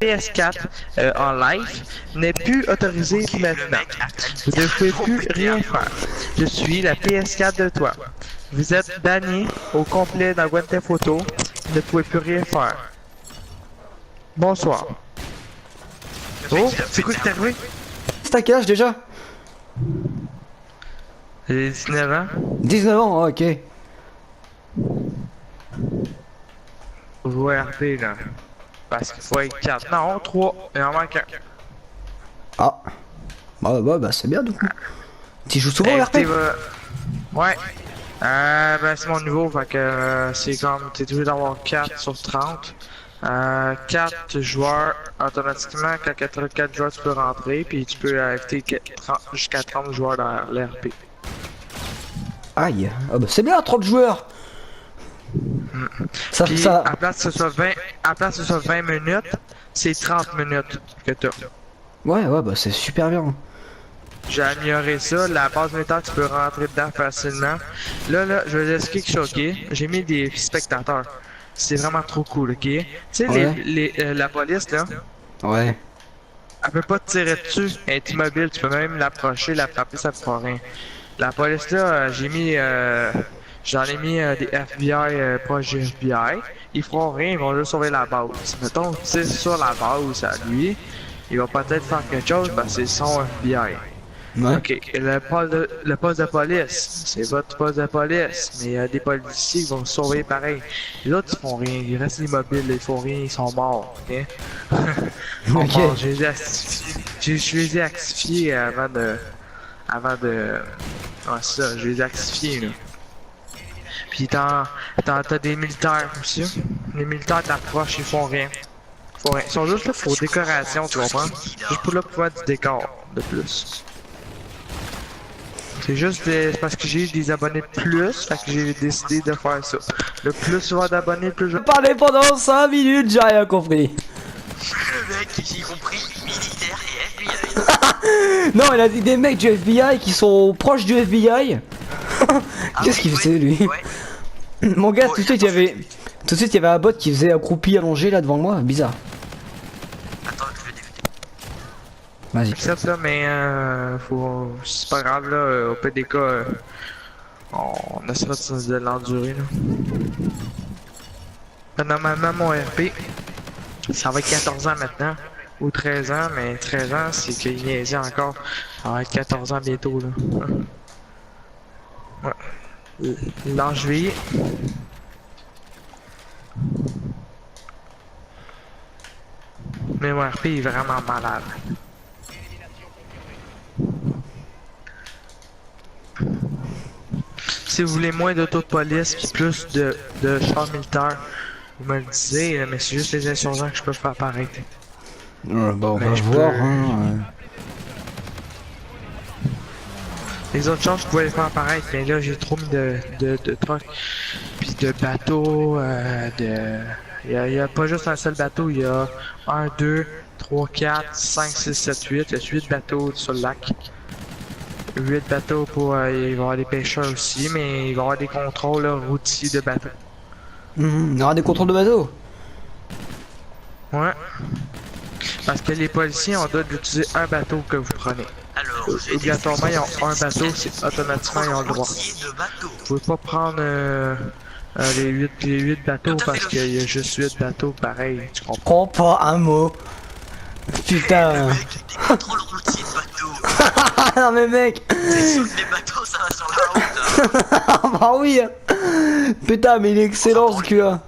PS4 en live n'est plus autorisé maintenant. Vous ne pouvez plus rien faire. Je suis la PS4 de toi. Vous êtes banni au complet dans Grand Theft Auto. Vous ne pouvez plus rien faire. Bonsoir. Oh, c'est quoi qui t'est arrivé? C'est à quel âge déjà? J'ai 19 ans. 19 ans, ok. Faut jouer RP là. Parce qu'il faut être 4. Non, 3. Il en manque un. Ah. Bah c'est bien du coup. Tu joues souvent au RP? Ouais. Ben c'est mon niveau, fait que c'est comme t'es obligé d'avoir 4 sur 30. 4 joueurs, automatiquement, quand 4 joueurs, tu peux rentrer, puis tu peux inviter jusqu'à 30 joueurs dans l'RP. Aïe. Ah bah c'est bien, 30 joueurs. Puis, à place que ce soit 20 minutes, c'est 30 minutes que t'as. Ouais, bah c'est super bien. J'ai amélioré ça, la base militaire, tu peux rentrer dedans facilement. Là, je vais vous expliquer quelque chose, ok? J'ai mis des spectateurs. C'est vraiment trop cool, ok? Tu sais, Ouais. la police, là, Ouais. elle peut pas te tirer dessus, elle est immobile, tu peux même l'approcher, la frapper, ça te fera rien. La police, là, j'en ai mis des FBI proches du FBI. Ils feront rien, ils vont juste sauver la base. Mettons, tu sais, sur la base à lui, il va peut-être faire quelque chose parce que c'est son FBI. Ouais. Ok, le poste de police, c'est votre poste de police, mais il y a des policiers qui vont se surveiller pareil. Les autres, ils font rien, ils restent immobiles, ils font rien, ils sont morts, ok? Ok. Je les ai actifiés avant de... Ouais, c'est ça, je les ai actifiés, là. Puis t'as des militaires aussi. Les militaires t'approchent, ils font rien. Ils sont juste là pour décoration, tu comprends? Juste pour là pour faire du décor, de plus. C'est juste parce que j'ai eu des abonnés de plus, fait que j'ai décidé de faire ça. Le plus souvent d'abonnés, plus je... Parler pendant 5 minutes, j'ai rien compris. Le mec, j'ai compris, militaire et FBI. Non, il a dit des mecs du FBI qui sont proches du FBI. Qu'est-ce qu'il faisait lui? Mon gars, tout de suite il y avait un bot qui faisait accroupi allongé là devant moi, bizarre. Attends, je vais débuter. Vas-y. Accepte là, mais c'est pas grave là, au PDK, on essaiera de l'endurer là. Normalement mon RP, ça va être 14 ans maintenant, ou 13 ans, mais 13 ans c'est qu'il niaisait encore, ça va être 14 ans bientôt là. Ouais. L'ange vie. Mais mon RP est vraiment malade. Si vous voulez moins d'auto de police puis plus de chars militaires, vous me le disiez, mais c'est juste les insurgents que je peux faire apparaître. Bah on Mais va je voir peux- hein. Les autres choses, je pouvais les faire apparaître, mais là j'ai trop mis de trucks, puis de bateaux, Il y a pas juste un seul bateau, il y a 1, 2, 3, 4, 5, 6, 7, 8, il y a 8 bateaux sur le lac. 8 bateaux pour... il va y avoir des pêcheurs aussi, mais il va y avoir des contrôles là, routiers de bateaux. Il y aura des contrôles de bateau. Ouais. Parce que les policiers ont droit d'utiliser un bateau que vous prenez. Alors, j'ai Obligatoirement, ils ont un bateau, c'est automatiquement ils ont le droit. de bateau. Vous pouvez pas prendre les 8 bateaux parce qu'il y a juste 8 bateaux pareil, tu comprends? Prends pas un mot. Putain. Mec, des contrôles routiers de bateau. Ah non mais mec. Les bateaux, ça va sur la route. Hein. Ah bah oui. Putain mais il est excellent ce celui-là.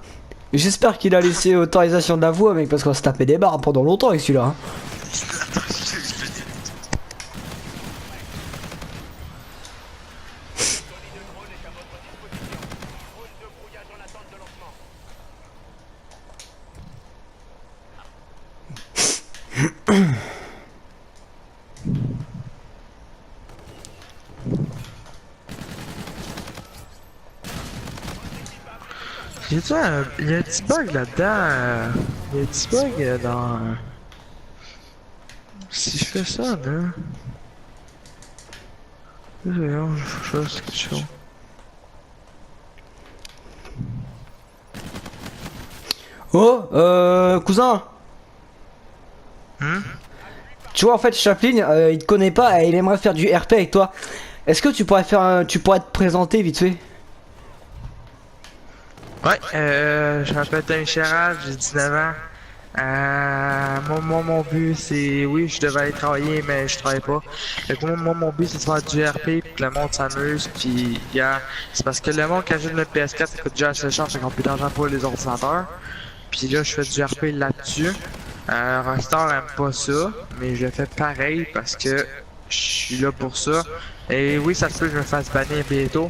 J'espère qu'il a laissé autorisation de la voix mec parce qu'on se tapait des barres pendant longtemps avec celui-là. Hein. Attends, je le débute. Il y a un petit bug là-dedans. Il y a un petit bug dans... Si je fais ça, là... Voyons, je fasse quelque chose. Oh, cousin. Tu vois, en fait, Chaplin, il te connaît pas et il aimerait faire du RP avec toi. Est-ce que tu pourrais tu pourrais te présenter vite fait? Ouais, je m'appelle Tommy Chérard, j'ai 19 ans. Mon but c'est, oui, je devais aller travailler, mais je travaille pas. Fait que mon but c'est de faire du RP, puis que le monde s'amuse, puis yeah, c'est parce que le monde qui achète le PS4, ça coûte déjà assez cher, ça coûte plus d'argent pour les ordinateurs. Puis là, je fais du RP là-dessus. Rockstar aime pas ça, mais je fais pareil parce que je suis là pour ça. Et oui, ça se peut que je me fasse bannir bientôt,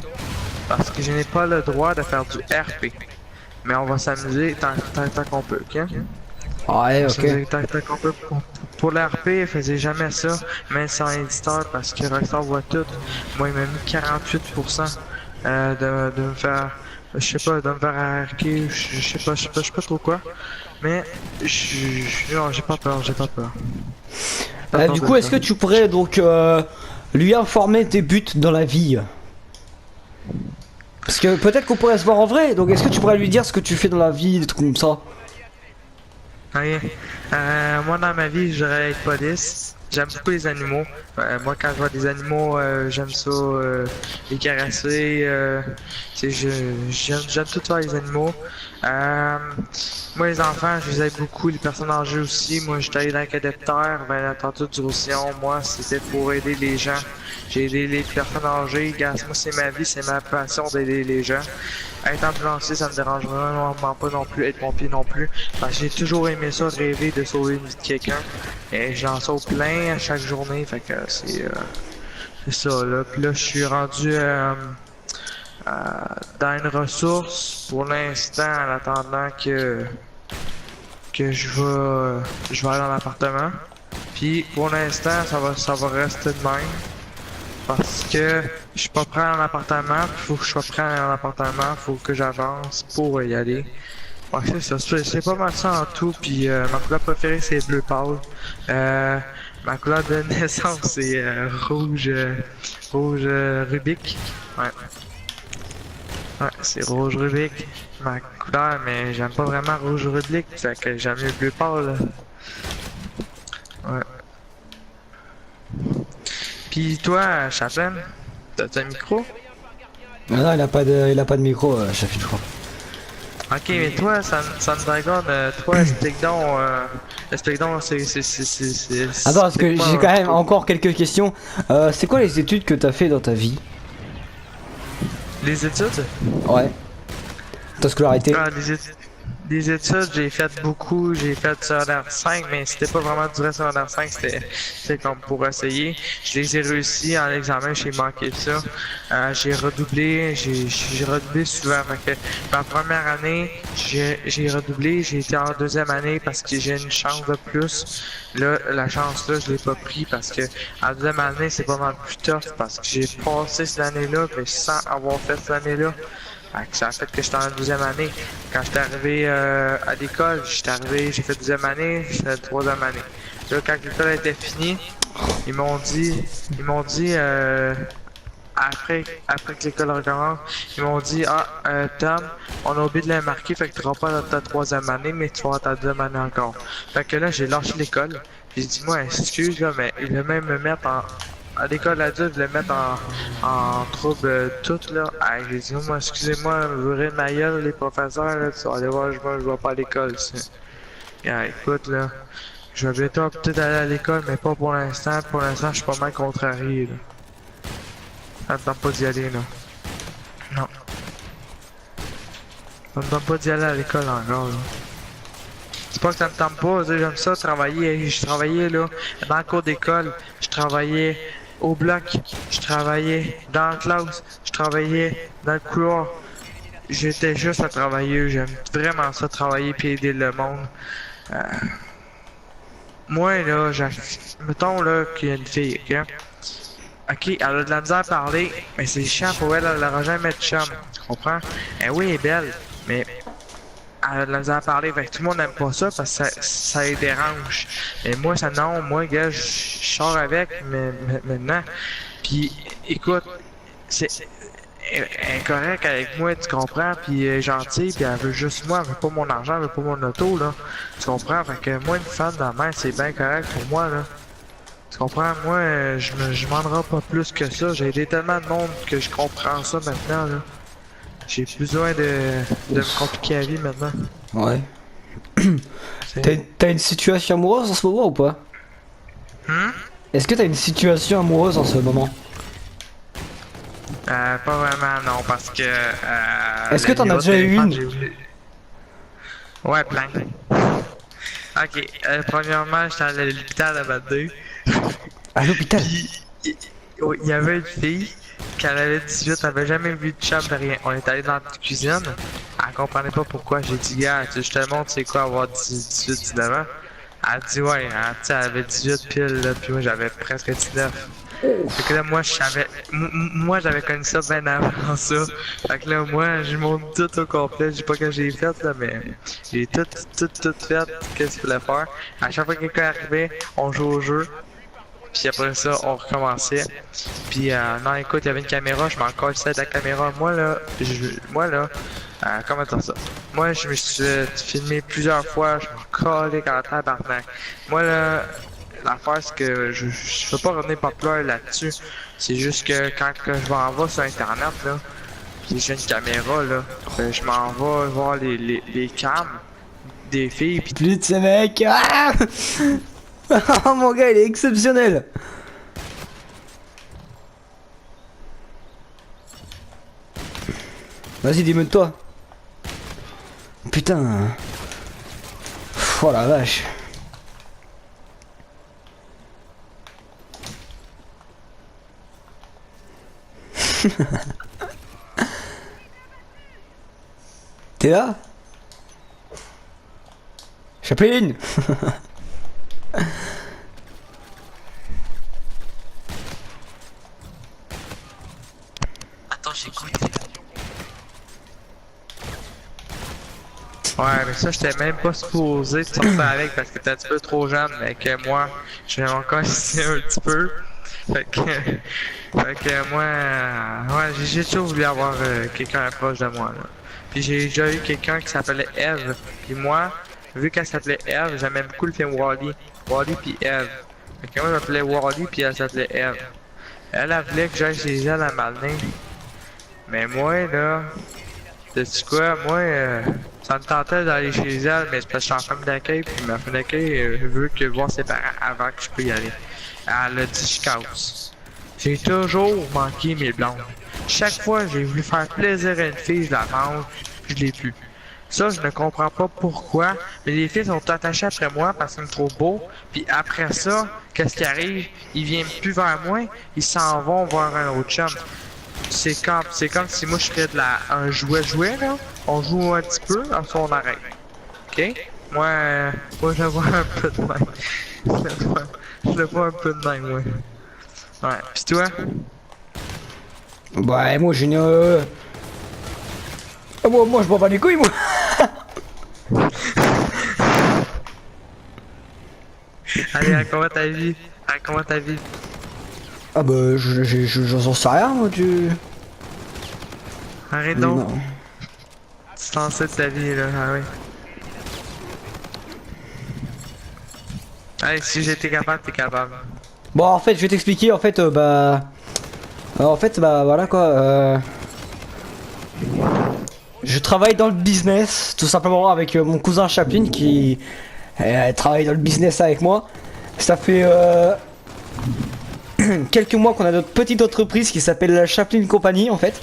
parce que je n'ai pas le droit de faire du RP. Mais on va s'amuser tant qu'on peut, ok? Ouais, ok. Tant qu'on peut. Pour l'RP, il faisait jamais ça, même sans éditeur, parce que Rockstar voit tout. Moi, il m'a mis 48% de me faire, je sais pas, de me faire hacker, je sais pas trop quoi. Mais, non, j'ai pas peur. Du coup, est-ce que tu pourrais donc lui informer tes buts dans la vie? Parce que peut-être qu'on pourrait se voir en vrai, donc est-ce que tu pourrais lui dire ce que tu fais dans la vie, des trucs comme ça? Oui. Moi, dans ma vie, je voudrais être police. J'aime beaucoup les animaux. Moi, quand je vois des animaux, j'aime ça, les caresser. J'aime tout faire les animaux. Moi, les enfants, je les aide beaucoup. Les personnes âgées aussi. Moi, j'étais allé dans le cadepteur, ben, attendu du Roussillon. Moi, c'était pour aider les gens. J'ai aidé les personnes âgées. Moi, c'est ma vie, c'est ma passion d'aider les gens. Être ambulancier, ça me dérange vraiment pas non plus. Être pompier non plus. Parce que j'ai toujours aimé ça, rêver de sauver une vie de quelqu'un. Et j'en sauve plein à chaque journée. Fait que c'est ça, là. Puis là, je suis rendu dans une ressource pour l'instant en attendant que je vais aller dans l'appartement. Puis pour l'instant, ça va rester de même. Parce que je suis pas prêt en appartement, faut que je sois prêt en appartement, faut que j'avance pour y aller. Ouais, c'est ça, c'est pas mal ça en tout, puis ma couleur préférée c'est bleu pâle. Ma couleur de naissance c'est rouge Rubik. Ouais. Ouais, c'est rouge Rubik, ma couleur, mais j'aime pas vraiment rouge Rubik, fait que j'aime mieux bleu pâle. Ouais. Pis toi, Chaplin, t'as un micro? Non, il a pas de micro, Chaplin, je crois. Ok, mais toi, Dragon, toi, Specdon, c'est... Attends, parce que j'ai quand même encore quelques questions. C'est quoi les études que t'as fait dans ta vie? Les études? Ouais. Ta scolarité? Ah, les études, j'ai fait beaucoup, j'ai fait secondaire 5, mais c'était pas vraiment du vrai secondaire 5, c'était comme pour essayer. Je les ai réussi en examen, j'ai manqué ça. J'ai redoublé souvent. Fait que ma première année, j'ai redoublé, j'ai été en deuxième année parce que j'ai une chance de plus. Là, la chance là, je l'ai pas pris parce que en deuxième année, c'est pas mal plus tough parce que j'ai passé cette année-là, mais sans avoir fait cette année-là. Ça a fait que j'étais en deuxième année. Quand j'étais arrivé à l'école, j'ai fait deuxième année, j'ai fait troisième année. Là, quand l'école était finie, ils m'ont dit, après que l'école recommence, ils m'ont dit, Tom, on a oublié de l'inmarquer, fait que tu n'auras pas ta troisième année, mais tu auras ta deuxième année encore. Fait que là, j'ai lâché l'école. J'ai dit, moi, excuse, là, mais il veut même me mettre à l'école adulte, le mettre en trouble tout là. J'ai dit, moi, excusez-moi, vous verrez ma gueule, les professeurs, là, tu vas aller voir, je vais pas à l'école. Écoute, là, je vais bientôt peut-être aller à l'école, mais pas pour l'instant. Pour l'instant, je suis pas mal contrarié, là. Ça me tente pas d'y aller, là. Non. Ça me tente pas d'y aller à l'école encore, là. C'est pas que ça me tente pas, j'aime ça travailler. Je travaillais, là, dans le cours d'école, je travaillais au bloc, je travaillais dans la classe, je travaillais dans le couloir. J'étais juste à travailler, j'aime vraiment ça, travailler puis aider le monde. Moi là, mettons là qu'il y a une fille, ok? Ok, elle a de la misère à parler, mais c'est chiant pour elle, elle n'aura jamais de chum, tu comprends? Eh oui, elle est belle, mais elle a de la misère à parler, fait que tout le monde n'aime pas ça parce que ça les dérange. Et moi, ça non, moi, gars, je sors avec, mais maintenant. Puis, écoute, elle est correcte avec moi, tu comprends, puis elle est gentille, puis elle veut juste moi, elle veut pas mon argent, elle veut pas mon auto, là. Tu comprends? Fait que moi, une femme dans la mer, c'est bien correct pour moi, là. Tu comprends? Moi, je m'en rends pas plus que ça. J'ai aidé tellement de monde que je comprends ça maintenant, là. J'ai plus besoin de me compliquer la vie maintenant. Ouais. C'est- T'as une situation amoureuse en ce moment ou pas? Est-ce que t'as une situation amoureuse en ce moment? Pas vraiment, non, parce que. Est-ce que t'en as au déjà eu téléphone, une? j'ai voulu- Ouais, plein. Ok, premièrement, j'étais à l'hôpital à 22. À l'hôpital? Il y avait une fille qui avait 18, elle avait jamais vu de chum de rien. On est allé dans la cuisine, elle comprenait pas pourquoi. J'ai dit, gars, je te montre c'est quoi avoir 18, 19 ans. Elle dit, ouais, elle avait 18 piles, là, puis moi j'avais presque 19. Fait que là, moi, je savais. Moi, j'avais connu ça bien avant ça. Fait que là, moi, je monte tout au complet. Je sais pas que j'ai fait, là, mais j'ai tout fait. Qu'est-ce qu'il voulait faire. À chaque fois que quelqu'un arrivait, on jouait au jeu. Puis après ça, on recommençait. Puis non, écoute, il y avait une caméra, je m'en collais de la caméra. Moi là, comment dire ça? Moi, je me suis filmé plusieurs fois, je m'en collais quand tabarnak. Moi là, l'affaire c'est que je veux pas revenir populaire là-dessus. C'est juste que quand que je m'en vais sur internet là, puis j'ai une caméra là, ben, je m'en vais voir les cams des filles. Puis Plus de ce mec! Ah oh mon gars, il est exceptionnel! Vas-y, démeute-toi! Putain! Oh la vache! T'es là? Chaplin! Attends, j'écoute. ouais, mais ça, j'étais même pas supposé de sortir avec parce que t'es un petit peu trop jeune, mais que moi, je vais encore ici un petit peu. Fait que moi, ouais, j'ai toujours voulu avoir quelqu'un proche de moi, là. Puis j'ai déjà eu quelqu'un qui s'appelait Eve. Puis moi, vu qu'elle s'appelait Eve, j'aimais beaucoup le film Wall-E. Wall-E puis Eve. Fait que moi, je m'appelais Wall-E puis elle s'appelait Eve. Elle voulait que j'aille chez elle à Malin. Mais moi, là, sais-tu quoi, moi, ça me tentait d'aller chez elle, mais c'est parce que je suis en femme d'accueil, puis ma femme d'accueil veut que voir ses parents avant que je puisse y aller. Elle a dit je casse. J'ai toujours manqué mes blondes. Chaque fois j'ai voulu faire plaisir à une fille, je la mange, je l'ai plus. Ça, je ne comprends pas pourquoi, mais les filles sont attachées après moi parce qu'ils me trouvent beau, puis après ça, qu'est-ce qui arrive? Ils viennent plus vers moi, ils s'en vont voir un autre chum. C'est comme si moi je ferais un jouet là, on joue un petit peu, ensuite on arrête. Ok? Moi je le vois un peu de même. Je le vois un peu de même, ouais. Ouais, pis toi? Ouais, moi j'ai une. Moi je bois pas les couilles, moi! Allez, raconte ta vie. Raconte ta vie. Ah bah, j'en sais rien, moi, tu. Arrête donc. Non. Tu t'en sais de ta vie, là. Ah oui. Allez, si j'étais capable, t'es capable. Bon, en fait, je vais t'expliquer, en fait, voilà quoi. Je travaille dans le business, tout simplement avec mon cousin Chaplin qui travaille dans le business avec moi. Ça fait quelques mois qu'on a notre petite entreprise qui s'appelle la Chaplin Company en fait.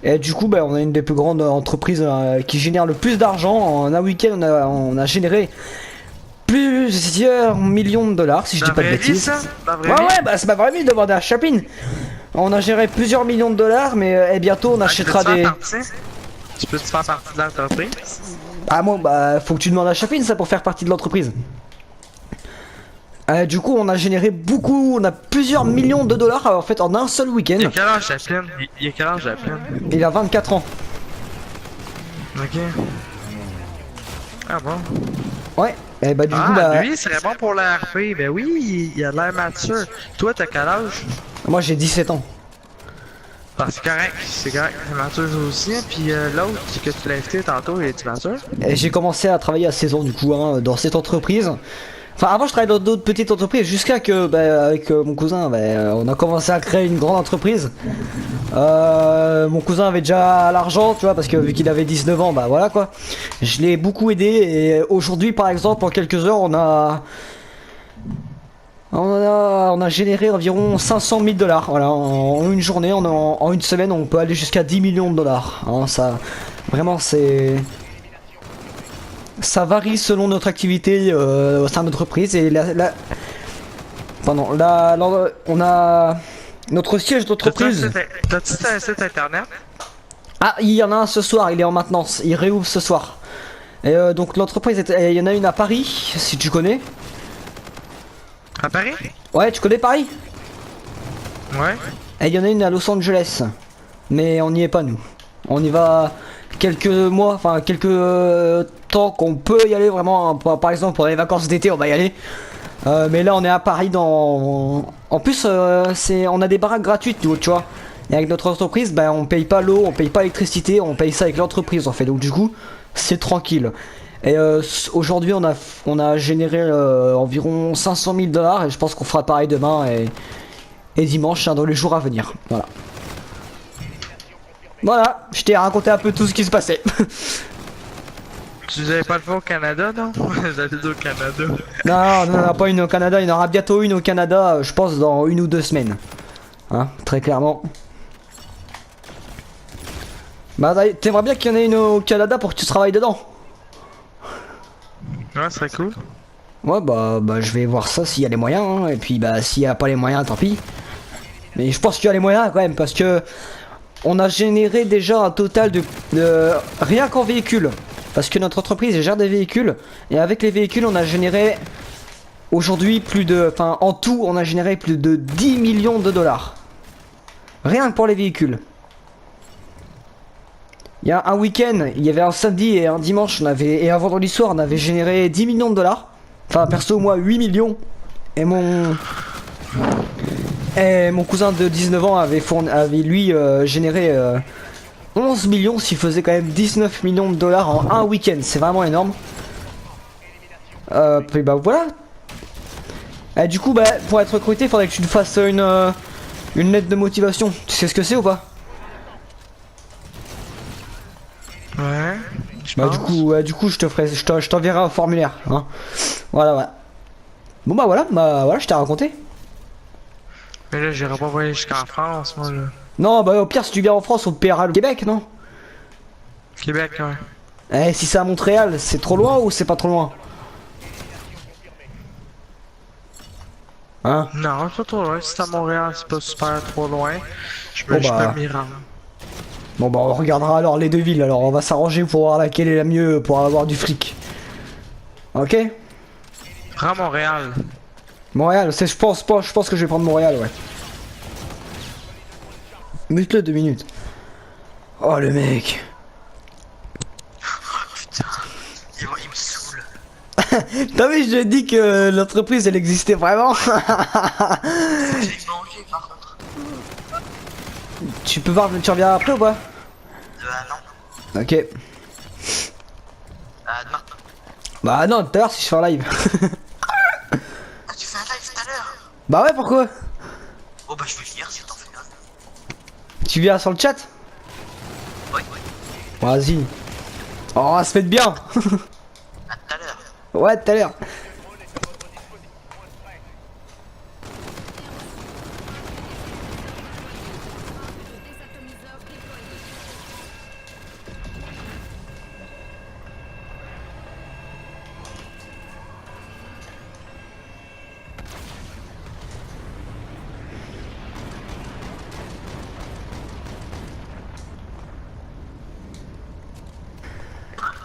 Et du coup, on a une des plus grandes entreprises qui génère le plus d'argent. En un week-end, on a généré plusieurs millions de dollars, si je dis pas de bêtises. Ouais, c'est pas vraie vie de demander à Chaplin. On a géré plusieurs millions de dollars, mais bientôt on achètera des. Tu peux te faire partie de l'entreprise? Ah moi, faut que tu demandes à Chaplin ça pour faire partie de l'entreprise. Du coup, on a généré beaucoup, on a plusieurs millions de dollars en fait en un seul week-end. Il a quel âge Chaplin? Il a quel âge Chaplin? Il a 24 ans. Ok. Ah bon? Ouais. Et du coup, lui, il serait bon pour la RP. Ben oui, il a l'air mature. Toi, t'as quel âge? moi j'ai 17 ans. Ah, c'est correct, c'est mature aussi, hein. Puis l'autre que tu l'as invité tantôt, il est mature? Et j'ai commencé à travailler à 16 ans du coup hein, dans cette entreprise. Enfin avant je travaillais dans d'autres petites entreprises jusqu'à que avec mon cousin on a commencé à créer une grande entreprise. Mon cousin avait déjà l'argent tu vois parce que vu qu'il avait 19 ans bah voilà quoi. Je l'ai beaucoup aidé et aujourd'hui par exemple en quelques heures on a généré environ 500 000 dollars. Voilà, en une journée, en une semaine, on peut aller jusqu'à 10 millions de dollars. Hein, ça, vraiment, ça varie selon notre activité au sein de l'entreprise et on a notre siège d'entreprise. T'as-tu un site internet? Ah, il y en a un ce soir, il est en maintenance, il réouvre ce soir. Et donc l'entreprise, il y en a une à Paris, si tu connais. À Paris? Ouais, tu connais Paris? Ouais. Et il y en a une à Los Angeles. Mais on n'y est pas nous. On y va quelques mois, enfin quelques temps qu'on peut y aller vraiment. Hein. Par exemple pour les vacances d'été on va y aller. Mais là on est à Paris dans... En plus on a des baraques gratuites nous, tu vois. Et avec notre entreprise, on paye pas l'eau, on paye pas l'électricité, on paye ça avec l'entreprise en fait. Donc du coup c'est tranquille. Et aujourd'hui on a généré environ 500 000 dollars et je pense qu'on fera pareil demain et dimanche hein, dans les jours à venir. Voilà. Voilà, je t'ai raconté un peu tout ce qui se passait. Tu n'avais pas le fait au Canada, non? Vous avez deux au Canada. Non, non, non, pas une au Canada, il y en aura bientôt une au Canada, je pense dans 1 ou 2 semaines. Hein, très clairement. Bah t'aimerais bien qu'il y en ait une au Canada pour que tu travailles dedans. Ouais, ce serait cool. Ouais bah je vais voir ça s'il y a les moyens hein. Et puis bah s'il y a pas les moyens tant pis. Mais je pense qu'il y a les moyens quand même parce que on a généré déjà un total de rien qu'en véhicule. Parce que notre entreprise gère des véhicules et avec les véhicules on a généré aujourd'hui en tout on a généré plus de 10 millions de dollars. Rien que pour les véhicules. Il y a un week-end, il y avait un samedi et un dimanche, et un vendredi soir, on avait généré 10 millions de dollars. Enfin, perso, moi, 8 millions. Et mon cousin de 19 ans avait lui généré 11 millions, s'il faisait quand même 19 millions de dollars en un week-end. C'est vraiment énorme. Puis bah voilà. Et du coup, pour être recruté, il faudrait que tu te fasses une lettre de motivation. Tu sais ce que c'est ou pas? Ouais. Du coup, je t'enverrai un formulaire. Hein. Voilà, ouais. Bon voilà, je t'ai raconté. Mais là, j'irai pas voyager jusqu'en France, moi, là. Non, au pire, si tu viens en France, on te paiera le Québec, non? Québec, ouais. Eh, si c'est à Montréal, c'est trop loin ou c'est pas trop loin? Hein? Non, c'est pas trop loin. Si c'est à Montréal, c'est pas super trop loin. Je Bon, peux m'y rendre. Bon on regardera alors les deux villes, alors on va s'arranger pour voir laquelle est la mieux pour avoir du fric. Ok? Prends Montréal. Montréal, je pense que je vais prendre Montréal, ouais. Mute-le 2 minutes. Oh le mec. Putain, il me saoule. T'as vu, je dis que l'entreprise elle existait vraiment. J'ai mangé par contre. Tu reviens après ou pas? Non. Ok. Demain. Bah non, tout à l'heure si je fais un live. Ah, tu fais un live tout à l'heure? Bah ouais, pourquoi? Oh bah je vais venir si t'en fais un. Tu viens sur le chat? Oui. Vas-y. Oh, on va se mettre bien. À tout à l'heure. Ouais, tout à l'heure.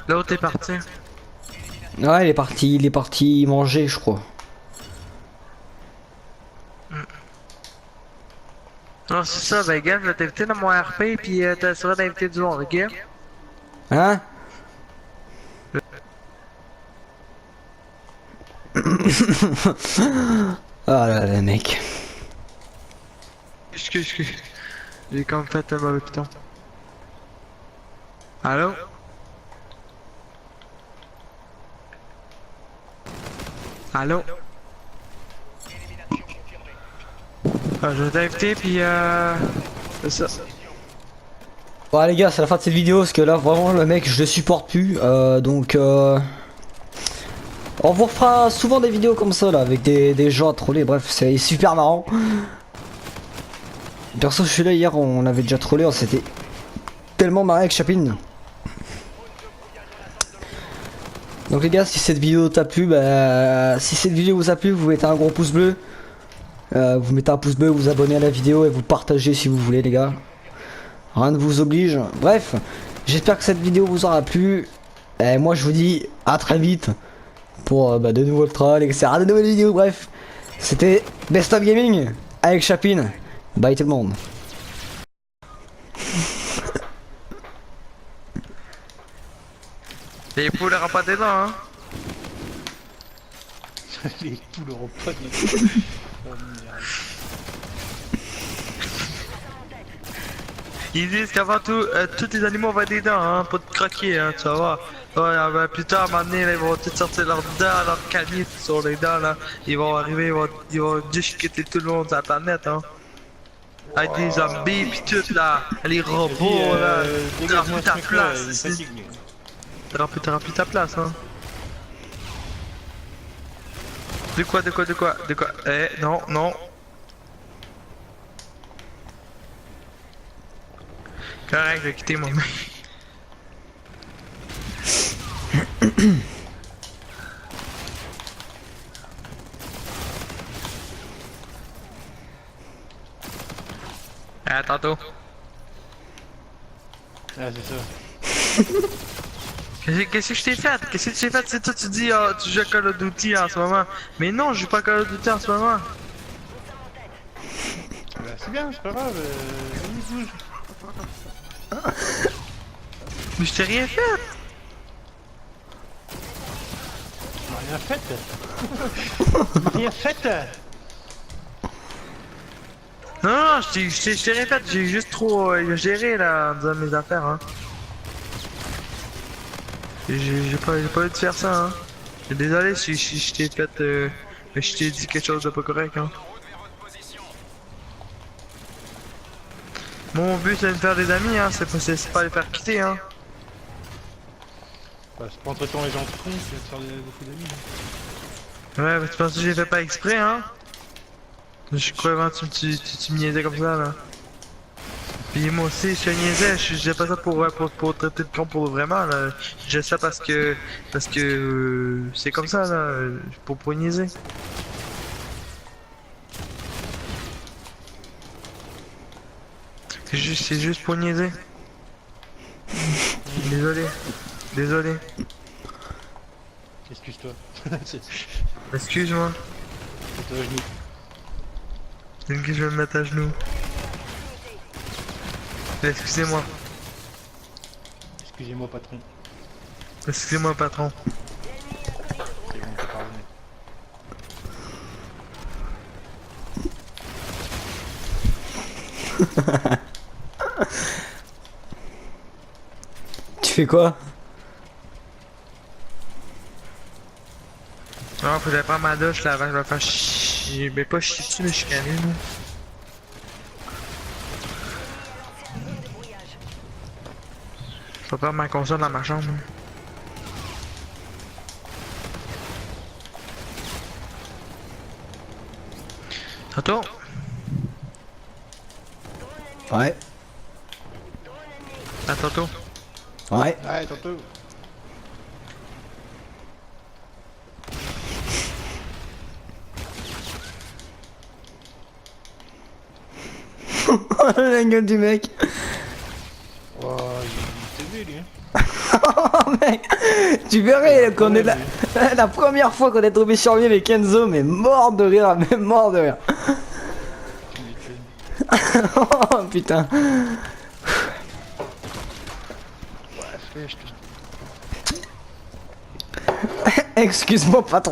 L'autre est parti. Ouais, il est parti manger, je crois. Non, c'est ça, gars, je vais t'inviter dans mon RP, puis t'assurer d'inviter du monde, ok? Hein? Ah là là, mec. Excuse. J'ai comme fait un mauvais piton. Allô? Allô? Ah, je vais t'inviter puis c'est ça. Bon les gars, c'est la fin de cette vidéo parce que là vraiment le mec je le supporte plus. Donc on vous refera souvent des vidéos comme ça là avec des gens à troller. Bref, c'est super marrant. Perso, je suis là hier, on avait déjà trollé, on s'était tellement marré avec Chapin. Donc les gars, si cette vidéo t'a plu, si cette vidéo vous a plu, vous mettez un gros pouce bleu. Vous mettez un pouce bleu, vous abonnez à la vidéo et vous partagez si vous voulez les gars. Rien ne vous oblige. Bref, j'espère que cette vidéo vous aura plu. Et moi je vous dis à très vite pour de nouveaux trolls, etc. De nouvelles vidéos, bref. C'était Best of Gaming avec Chapin. Bye tout le monde. Les poules n'auront pas dedans, hein. Les poules auront pas de... Oh, merde. Ils disent qu'avant tout, tous les animaux vont être des dents, hein, pas de croquer, hein, tu vas voir. Ouais, plus tard, à un moment donné, là, ils vont tous sortir leurs dents, leurs canines sur les dents, là. Ils vont arriver, ils vont discuter tout le monde de la planète, hein. Avec des zombies pis tout, là. Les robots, là. T'as rempli ta place, ici. T'as rempli ta place, hein. De quoi? Eh, non. Correct, je vais quitter mon main. Ah, tantôt. Ah, c'est ça. Qu'est-ce que je t'ai fait? Qu'est-ce que tu t'es fait? C'est toi, tu dis, oh, tu joues à Call of Duty en ce moment. Mais non, je joue pas à Call of Duty en ce moment. Bah, c'est bien, c'est pas grave. Vas-y, bouge. Mais je t'ai rien fait. On m'a rien fait. On m'a rien fait. Non, je t'ai rien fait. J'ai juste trop géré là, dans mes affaires, hein. J'ai pas eu de faire ça, hein. Désolé si je t'ai fait, je t'ai dit quelque chose de pas correct, hein. Mon but c'est de me faire des amis, hein. C'est pas les faire quitter, hein. Bah, c'est pas en traitant les gens de cons qui va te faire des fous d'amis. Ouais, mais tu penses que j'ai fait pas exprès, hein? Je crois vraiment que tu me niaisais comme ça, là. Puis moi aussi, je te niaisais, je disais pas ça pour traiter de con pour vraiment, là. Je disais ça parce que c'est comme ça, là, pour niaiser. C'est juste pour niaiser. Désolé. Excuse-toi. Excuse-moi. C'est à genoux. Donc je vais me mettre à genoux. Excusez-moi. Excusez-moi, patron. Excusez-moi, patron. C'est bon, on peut pardonner. Tu fais quoi? Non, faut que j'aille prendre ma douche là avant que je vais faire chier. Mais pas chier dessus, mais chicaner, là. Je vais perdre ma console dans ma chambre. Tantôt? Ouais. À tantôt. Ouais. Ouais, tantôt. La gueule du mec. Oh, il était lui, hein. Oh mec, tu verrais qu'on est la première fois qu'on est tombé sur lui avec Enzo, mais mort de rire, Tu m'étonnes. Oh putain. Ouais, je te... Excuse-moi patron.